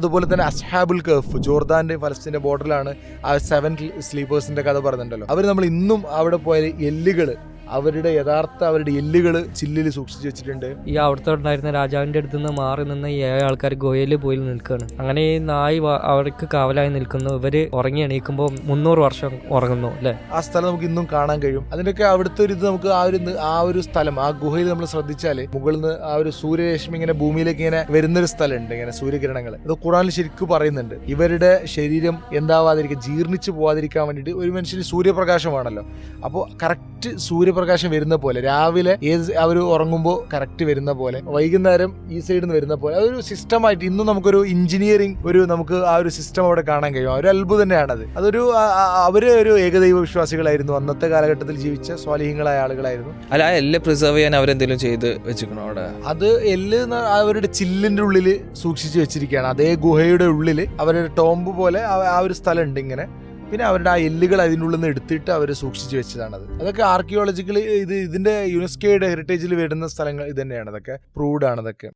അതുപോലെ തന്നെ അസ്ഹാബുൽ കഹഫ്, ജോർദാന്റെ ഫലസ്തീന്റെ ബോർഡറിലാണ് ആ 7 സ്ലീപ്പേഴ്സിന്റെ കഥ പറഞ്ഞിട്ടുണ്ടല്ലോ. അവർ നമ്മൾ ഇന്നും അവിടെ പോയാൽ അവരുടെ എല്ലുകൾ ചില്ലിൽ സൂക്ഷിച്ചു വെച്ചിട്ടുണ്ട്. ഈ അവിടുത്തെ ഉണ്ടായിരുന്ന രാജാവിന്റെ അടുത്ത് നിന്ന് മാറി നിന്ന് ഈ 7 ആൾക്കാർ ഗുഹയിൽ പോയി നിൽക്കുകയാണ്. അങ്ങനെ ഈ നായി അവർക്ക് കാവലായി നിൽക്കുന്നു. ഇവര് ഉറങ്ങി എണീക്കുമ്പോൾ 300 വർഷം ഉറങ്ങുന്നു അല്ലെ. ആ സ്ഥലം നമുക്ക് ഇന്നും കാണാൻ കഴിയും. അതിന്റെയൊക്കെ അവിടുത്തെ ഒരു ഇത് നമുക്ക് ആ ഒരു സ്ഥലം, ആ ഗുഹയിൽ നമ്മൾ ശ്രദ്ധിച്ചാൽ മുകളിൽ നിന്ന് ആ ഒരു സൂര്യരശ്മി ഇങ്ങനെ ഭൂമിയിലേക്ക് ഇങ്ങനെ വരുന്നൊരു സ്ഥലമുണ്ട്, ഇങ്ങനെ സൂര്യകിരണങ്ങൾ. അത് ഖുർആനിൽ ശരിക്കും പറയുന്നുണ്ട്. ഇവരുടെ ശരീരം എന്താവാതിരിക്കുക, ജീർണിച്ചു പോവാതിരിക്കാൻ വേണ്ടിയിട്ട് ഒരു മനുഷ്യന് സൂര്യപ്രകാശമാണല്ലോ. അപ്പോൾ കറക്റ്റ് സൂര്യപ്രകാശം വരുന്ന പോലെ രാവിലെ അവർ ഉറങ്ങുമ്പോൾ കറക്റ്റ് വരുന്ന പോലെ, വൈകുന്നേരം ഈ സൈഡിൽ നിന്ന് വരുന്ന പോലെ, അതൊരു സിസ്റ്റമായിട്ട് ഇന്നും നമുക്കൊരു എഞ്ചിനീയറിംഗ് നമുക്ക് ആ ഒരു സിസ്റ്റം അവിടെ കാണാൻ കഴിയും. ഒരു അത്ഭുതം തന്നെയാണത്. അവര് ഒരു ഏകദൈവ വിശ്വാസികളായിരുന്നു, അന്നത്തെ കാലഘട്ടത്തിൽ ജീവിച്ച സ്വാലിഹീങ്ങളായ ആളുകളായിരുന്നു. അല്ല, ആ എല്ല് പ്രിസർവ് ചെയ്യാൻ അവരെന്തെങ്കിലും ചെയ്ത് വെച്ചിരിക്കണോ അവിടെ? അത് അവരുടെ ചില്ലിന്റെ ഉള്ളിൽ സൂക്ഷിച്ചു വെച്ചിരിക്കുകയാണ്. അതേ ഗുഹയുടെ ഉള്ളിൽ അവരുടെ ടോംബ് പോലെ ആ ഒരു സ്ഥലം ഉണ്ട് ഇങ്ങനെ. പിന്നെ അവരുടെ ആ എല്ലുകൾ അതിനുള്ളിൽ നിന്ന് എടുത്തിട്ട് അവർ സൂക്ഷിച്ചു വെച്ചതാണത്. അതൊക്കെ ആർക്കിയോളജിക്കലി ഇതിന്റെ യുനെസ്കോയുടെ ഹെറിറ്റേജിൽ വരുന്ന സ്ഥലങ്ങൾ ഇത് തന്നെയാണ്. അതൊക്കെ പ്രൂവ്ഡ് ആണ്. അതൊക്കെ